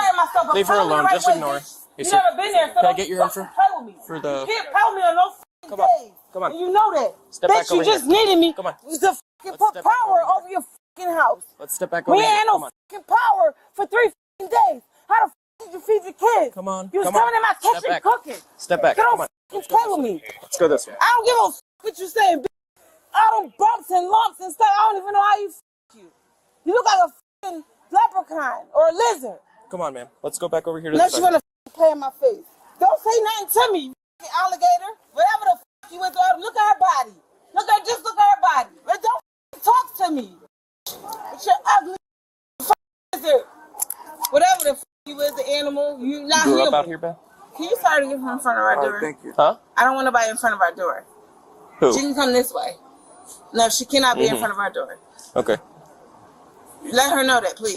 Leave her alone. Just ignore her. You never been there, so can I get your info? play with me. For the. You can't play with me on no Come on. days. Come on. And you know that. Step bitch, back over you just here. needed me Come on. to fucking put step back power over over your fucking house. Let's step back over We here. ain't no fucking power for 3 fucking days. How the did you feed your kids? Come on. You was Come on. coming in my Step kitchen back. cooking. Step back. Get Come on on. fucking play with me. Let's go this way. I don't give a what you saying, bitch. All them bumps and lumps and stuff. I don't even know how you. You look like a fucking leprechaun or a lizard. Come on, ma'am. Let's go back over here to Unless the you want to play in my face. Don't say nothing to me, you fucking alligator. Whatever the fuck you went through. Look at her body. Just look at her body. But don't talk to me. But you're ugly. Whatever the you is, the animal, you not You grew human. up out here, Ben? Can you start to get her in front of our door? Thank you. Huh? I don't want nobody in front of our door. Who? She can come this way. No, she cannot be in front of our door. Okay. Let her know that, please,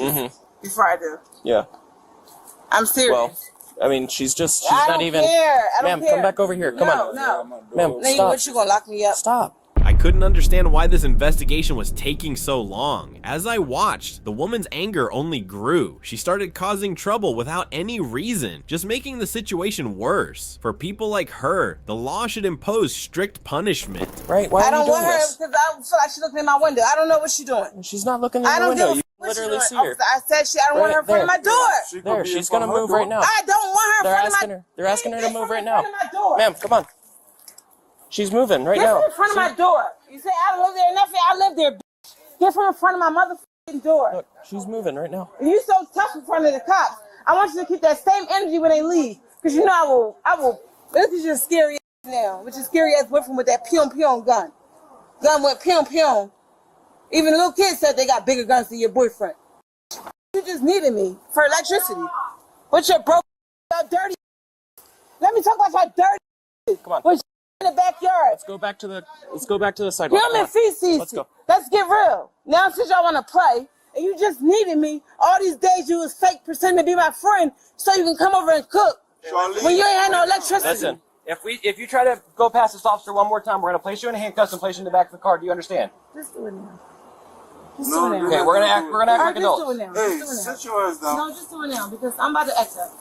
before I do. Yeah. I'm serious. Well, I mean, she's just, I not don't even. care. I don't Ma'am, care. come back over here. Come on. No. Ma'am, Now, stop. what, you gonna lock me up? Stop. I couldn't understand why this investigation was taking so long. As I watched, the woman's anger only grew. She started causing trouble without any reason, just making the situation worse. For people like her, the law should impose strict punishment. Right? Why I are don't you doing want her this? because I feel like she's looking in my window. I don't know what she's doing. She's not looking in I the don't window. give You a what literally she's see doing. her. I said I don't want her in front of my door. There, she's gonna move right now. I don't want her in front of my door. They're asking her to move right In now. front of my door. Ma'am, come on. She's moving right Get now. from in front of my door. You say I live there, nothing. I live there. Bitch. Get from in front of my motherfucking door. Look, she's moving right now. And you so tough in front of the cops. I want you to keep that same energy when they leave, because you know I will. This is your scary ass now, which is scary ass boyfriend with that pion gun. Gun went pion. Even little kids said they got bigger guns than your boyfriend. You just needed me for electricity. What's your broke, dirty? Let me talk about your dirty. Come on. What's in the backyard? Let's go back to the sidewalk. Human feces. Let's go. Let's get real. Now since y'all want to play, and you just needed me, all these days you was fake pretending to be my friend so you can come over and cook. When you ain't had no electricity. Listen, if you try to go past this officer one more time, we're gonna place you in handcuffs and place you in the back of the car. Do you understand? Just do it now. Okay, we're gonna act like adults. Just do it now. Hey, Just do it now. sit your ass down. No, just do it now because I'm about to act up.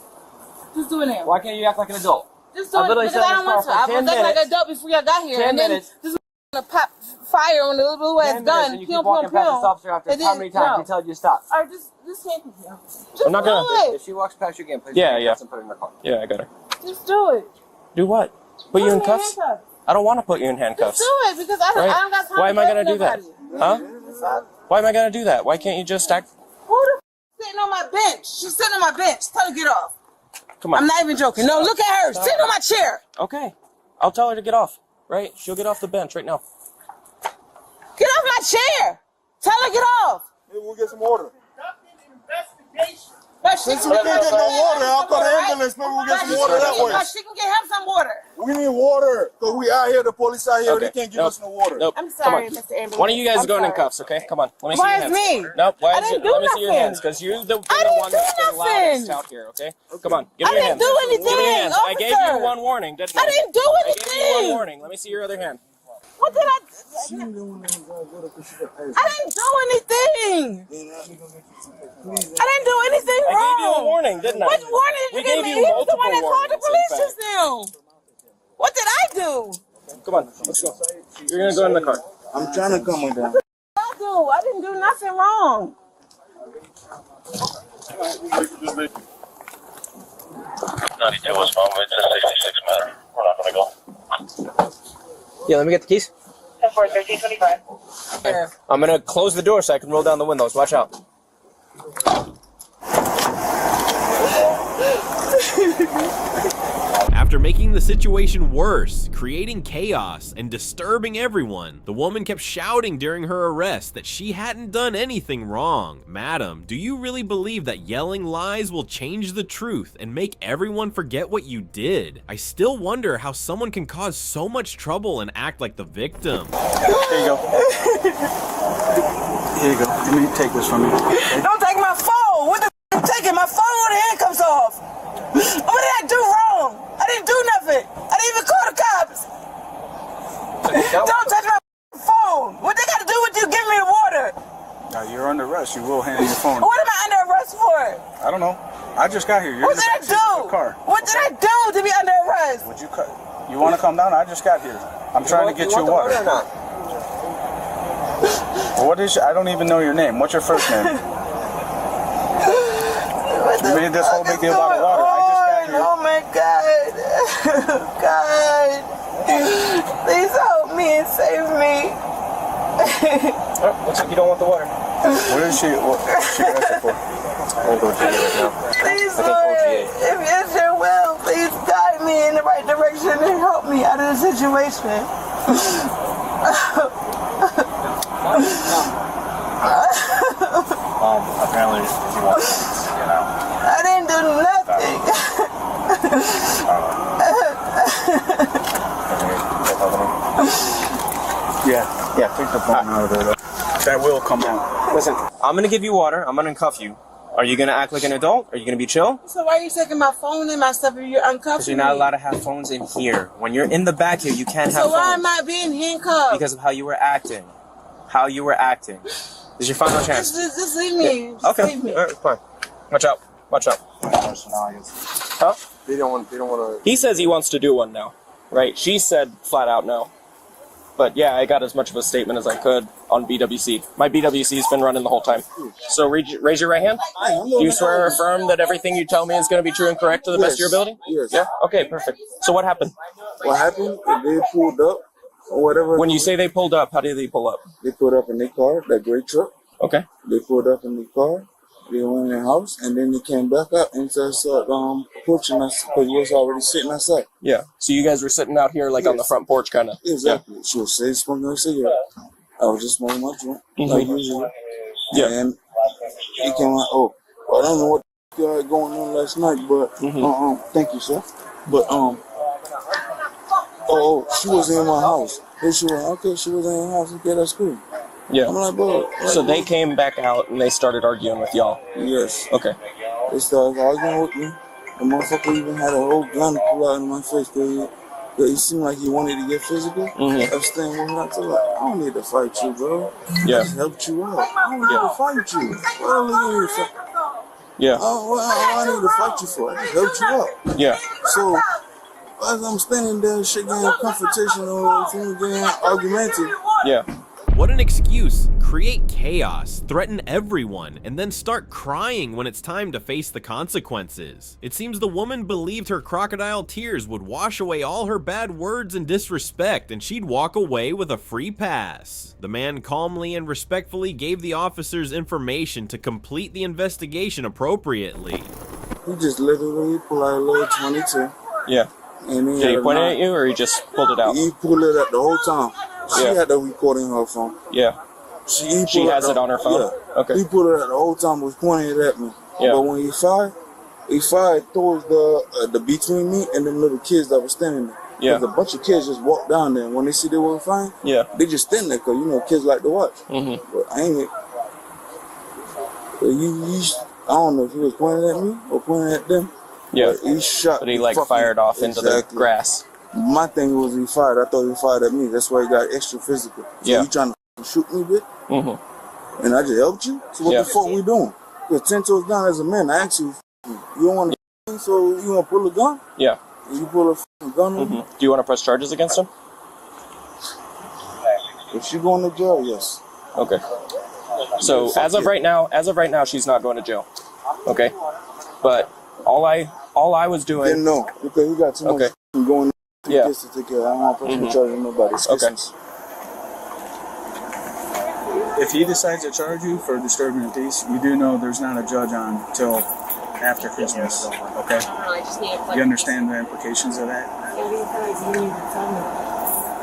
Just do it now. Why can't you act like an adult? Just do it because I don't want to. I was acting like an adult before y'all got here. 10 and then minutes. this gonna pop fire on the little blue ass 10 minutes gun. and you keep walking past this officer after how many times he tells you to stop? Alright, just hand it. Just I'm not gonna. do it. If she walks past you again, please. Yeah. And put her in the car. Yeah, I got her. Just do it. Do what? Put you in me cuffs? handcuffs. I don't want to put you in handcuffs. Just do it because I don't got time Why to am I gonna play do that? with nobody. Huh? Why am I gonna do that? Why can't you just act? Who the sitting on my bench? She's sitting on my bench. Tell her to get off. Come on. I'm not even joking. No, look at her. Sitting on my chair. Okay. I'll tell her to get off. Right? She'll get off the bench right now. Get off my chair. Tell her to get off. Maybe we'll get some water. But Since we can't get no water, I'll call the ambulance. Maybe we'll get some water that way. She can get him some water. We need water. Because we out here, the police out here, Okay. they can't give us no water. Nope. I'm sorry, Come on. Mr. Ambulance. One of you guys I'm is going in sorry. cuffs, okay? Come on. Let me see Why your is hands. me? Nope. Why I is didn't you? Let do me see your nothing. hands, because you're the I didn't one do that's been loudest nothing. out here, okay? Come on. Give I me your didn't hands. do anything, Give me your hands. I gave you officer. one warning, didn't I? I didn't do I gave you one anything. warning. Let me see your other hand. What did I do? I didn't do anything. I didn't do anything I wrong. gave you a warning, didn't I? What warning did We you give gave me? you He was the multiple one that called the warnings, in police fact. just now. What did I do? Come on. Let's go. You're going to go in the car. I'm trying to come with them. I didn't do nothing wrong. 92 was fine. It's a 66 matter. We're not going to go. Yeah, let me get the keys. 1325. I'm going to close the door so I can roll down the windows. Watch out. After making the situation worse, creating chaos, and disturbing everyone, the woman kept shouting during her arrest that she hadn't done anything wrong. Madam, do you really believe that yelling lies will change the truth and make everyone forget what you did? I still wonder how someone can cause so much trouble and act like the victim. Here you go. Here you go. Let me take this from you. Okay? Don't take my phone. What the f*** you taking? My phone or the handcuffs off? What did I do wrong? I didn't do nothing. I didn't even call the cops. Don't touch my phone. What they got to do with you giving me the water? Now you're under arrest. You will hand your phone. What am I under arrest for? I don't know. I just got here. You're What in did the I backseat of do? the car. What did I do to be under arrest? Would you cut? You want to come down? I just got here. I'm trying to get you water. Or not? What is? I don't even know your name. What's your first name? You made this whole big deal about the water. I just got here. Oh my God. God. Please help me and save me. Looks like you don't want the water. What is she asking for? I'll go to you right now. Please, Lord, if it's your will, please guide me in the right direction and help me out of the situation. Apparently, he wants to get out. I didn't do nothing. Yeah, take the phone out of there. That will come out. Listen, I'm gonna give you water. I'm gonna uncuff you. Are you gonna act like an adult? Are you gonna be chill? So why are you taking my phone and my stuff if you're uncuffing Because you're not allowed to have phones in here. When you're in the back here, you can't have So why phones. am I being handcuffed? Because of how you were acting. How you were acting. This is your final chance. Just leave me. Just Okay. leave me. All right, fine. Watch out. Watch out. Huh? They don't want to. He says he wants to do one now, right? She said flat out no. But yeah, I got as much of a statement as I could on BWC. My BWC's been running the whole time. So raise your right hand. Do you swear or affirm that everything you tell me is going to be true and correct to the best of your ability? Yes. Yeah? Okay, perfect. So what happened? What happened? They pulled up or whatever. When you say they pulled up, how did they pull up? They pulled up in their car, that gray truck. Okay. They pulled up in the car. They went in their house, and then they came back up and started approaching us because we was already sitting outside. Yeah. So you guys were sitting out here like on the front porch kind of. Exactly. She was smoking a cigarette. I was just smoking my joint, like usual. Yeah. And he came out, I don't know what the going on last night, but thank you, sir. But she was in my house. And she was she was in her house. Okay, that's cool. Yeah. I'm like, bro. So they came back out and they started arguing with y'all. Yes. Okay. They started arguing with me. The motherfucker even had a whole gun pull out in my face because he seemed like he wanted to get physical. I was staying with him. I told him, I don't need to fight you, bro. Yeah. I just helped you out. I don't need to fight you. What do you need to fight? Yeah. What I need to fight you for? I just helped you out. Yeah. So as I'm standing there, shit getting confrontation or getting argumentative. Yeah. What an excuse. Create chaos, threaten everyone, and then start crying when it's time to face the consequences. It seems the woman believed her crocodile tears would wash away all her bad words and disrespect, and she'd walk away with a free pass. The man calmly and respectfully gave the officers information to complete the investigation appropriately. He just literally pulled out a little 22. Yeah. And Did he point it at you, or he just pulled it out? He pulled it out the whole time. She had the recording on her phone. Yeah. She has it on her phone? Yeah. Okay. He pulled it out the whole time, was pointing it at me. Yeah. But when he fired towards the between me and them little kids that were standing there. Yeah. Because a bunch of kids just walked down there, and when they see they were firing, they just stand there because kids like to watch. But I ain't. I don't know if he was pointing at me or pointing at them. Yeah. But he shot. But he fired off into the grass. My thing was he fired. I thought he fired at me. That's why he got extra physical. So you trying to shoot me, bitch? And I just helped you? So what the fuck we doing? Because 10 toes down as a man, I asked you, you don't want to so you want to pull a gun? Yeah. And you pull a gun on me? Do you want to press charges against him? If she going to jail, yes. Okay. So as of right now, she's not going to jail. Okay. But all I was doing. Didn't know because you got too much going. To take care. I don't want to put charge on nobody. It's Christmas. If he decides to charge you for disturbing the peace, you do know there's not a judge on until after Christmas. Okay. You understand the implications of that?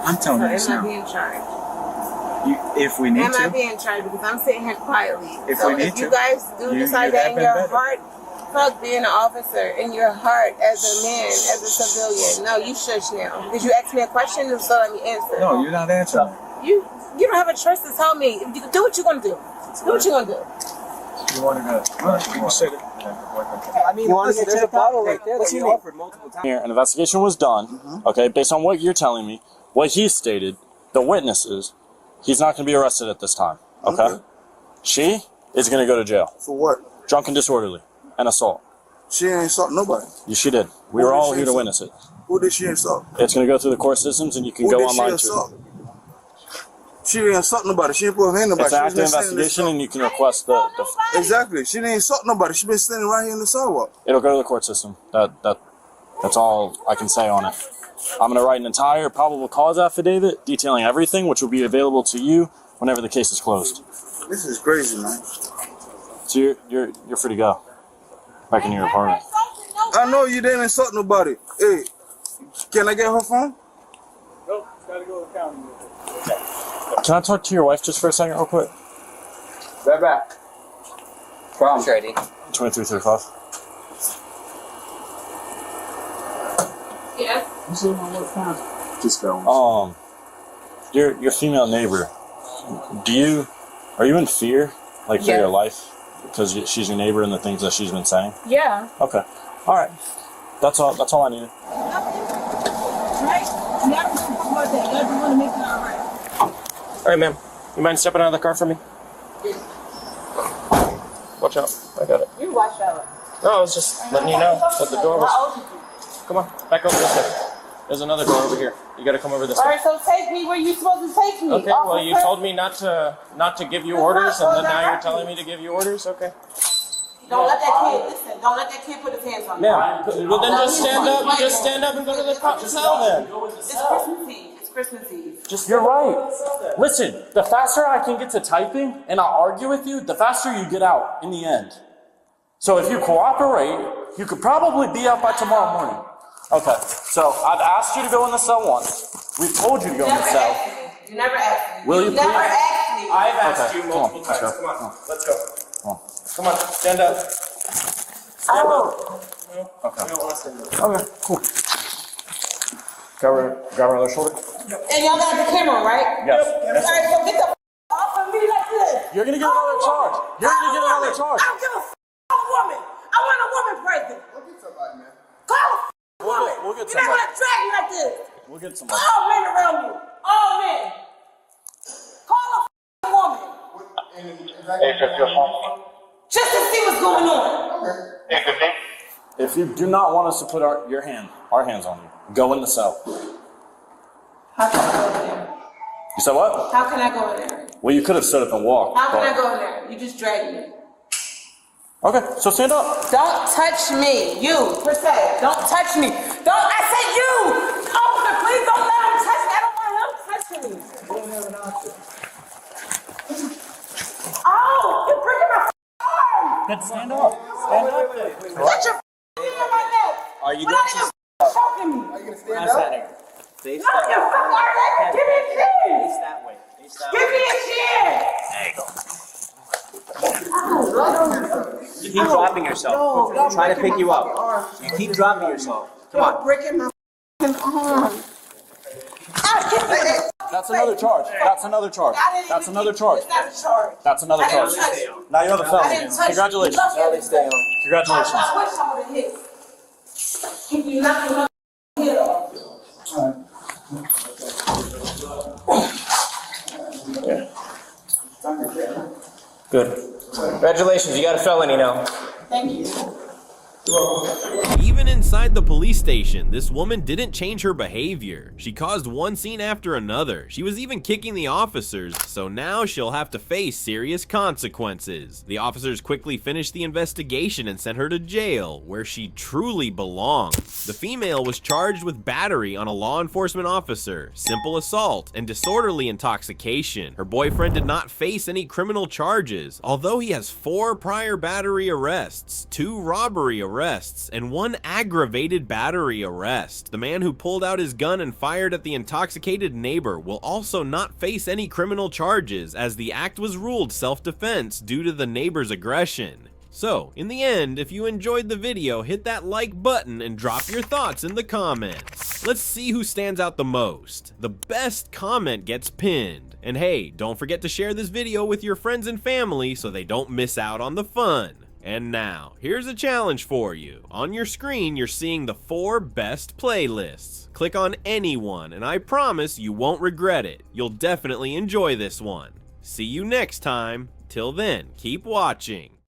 I'm telling you this Am I now. being charged? If we need Am I to. being charged? Because I'm sitting here quietly. If we need if you to. guys do decide that in been your better. heart, fuck being an officer, in your heart as a man, as a civilian. No, you shush now. Because you asked me a question, so let me answer. No, you're not answering that. You don't have a choice to tell me. Do what you're going to do. Do what you're going to do. You want to go? All right, you can sit it. I mean, there's a bottle right there that you offered multiple times. Here, an investigation was done, okay, based on what you're telling me, what he stated, the witnesses, he's not going to be arrested at this time, okay? She is going to go to jail. For what? Drunk and disorderly and assault. She ain't assault nobody. Yes, she did. We were all here to witness it. Who did she assault? It's going to go through the court systems, and you can Who go did online she to assault? She didn't assault nobody. She didn't put her hand on nobody. It's an active investigation, and you can request the Exactly. She didn't assault nobody. She been standing right here in the sidewalk. It'll go to the court system. That's all I can say on it. I'm going to write an entire probable cause affidavit detailing everything, which will be available to you whenever the case is closed. This is crazy, man. So you're free to go back in your apartment. I know you didn't insult nobody. Hey, can I get her phone? No, gotta go to the county. Can I talk to your wife just for a second real quick? Right back. Problem. Ready. 2335. Yes. Just go. Your female neighbor. Are you in fear, like for Yes. your life, because she's your neighbor and the things that she's been saying? Yeah. Okay. All right. That's all. That's all I needed. Right? Never want that. Never want to make it all right. All right, ma'am. You mind stepping out of the car for me? Watch out. I got it. You watch out. No, I was just letting you know that the door was. How old is you? Come on, back over this way. There's another door over here. You got to come over this All way. right, so take me where you supposed to take me. Okay. Well, you officer. told me not to give you orders, and then now you're telling me to give you orders. Okay. Don't let that kid listen. Don't let that kid put his hands on me. Ma'am, well then just stand up. Just stand up and go to the cell then. It's Christmas Eve. It's Christmas Eve. You're right. Listen, the faster I can get to typing and I'll argue with you, the faster you get out in the end. So if you cooperate, you could probably be out by tomorrow morning. Okay, so I've asked you to go in the cell once. We've told you to go in the cell. You never asked me. Will you never please? asked me. I've asked Okay, you come on, multiple let's times. go. Come on, let's go. Come on. Come on, stand up. Stand up. No, Okay. we don't want to stand up. Okay, cool. Grab her other shoulder. And y'all got the camera, right? Yes. All right, so get the off of me like this. You're gonna get another charge. You're gonna get another charge. I don't give a woman. I want a woman present. Go get somebody, man. Call a woman. We'll get You're not somebody. gonna drag me like this. We'll get somebody. All men around you. All men. Call a woman. Just to see what's going on. If you do not want us to put our hands on you, go in the cell. How can I go in there? You said what? How can I go in there? Well, you could have stood up and walked. How can but- I go in there? You just dragged me. Okay, so stand up. Don't touch me. You, per se. Don't touch me. Don't. I said you. Officer, please don't let him touch me. I don't want him touching me. Oh, you're breaking my arm. Then stand up. Stand up. Put your hand on my neck. Are you Without going to you choking me. Are you gonna stand Pass up? that here. Face No, you fucking arm. Give me a chance. Face that way. Face that Give way. me a chance. There you go. You keep dropping yourself. I'm trying to pick you up. You keep dropping yourself. Come on. Breaking my arm. That's another charge. That's another charge. That's another charge. It's not a charge. That's another I didn't charge. touch you. Now you have a I felony. didn't touch Congratulations. you. You love me. Congratulations. I wish I would have hit. If you knock me head off. Good. Congratulations, you got a felony now. Thank you. Even inside the police station, this woman didn't change her behavior. She caused one scene after another. She was even kicking the officers, so now she'll have to face serious consequences. The officers quickly finished the investigation and sent her to jail, where she truly belonged. The female was charged with battery on a law enforcement officer, simple assault, and disorderly intoxication. Her boyfriend did not face any criminal charges, although he has 4 prior battery arrests, 2 robbery arrests, and 1 aggravated battery arrest. The man who pulled out his gun and fired at the intoxicated neighbor will also not face any criminal charges, as the act was ruled self-defense due to the neighbor's aggression. So, in the end, if you enjoyed the video, hit that like button and drop your thoughts in the comments. Let's see who stands out the most. The best comment gets pinned. And hey, don't forget to share this video with your friends and family so they don't miss out on the fun. And now, here's a challenge for you. On your screen, you're seeing the 4 best playlists. Click on any one, and I promise you won't regret it. You'll definitely enjoy this one. See you next time. Till then, keep watching.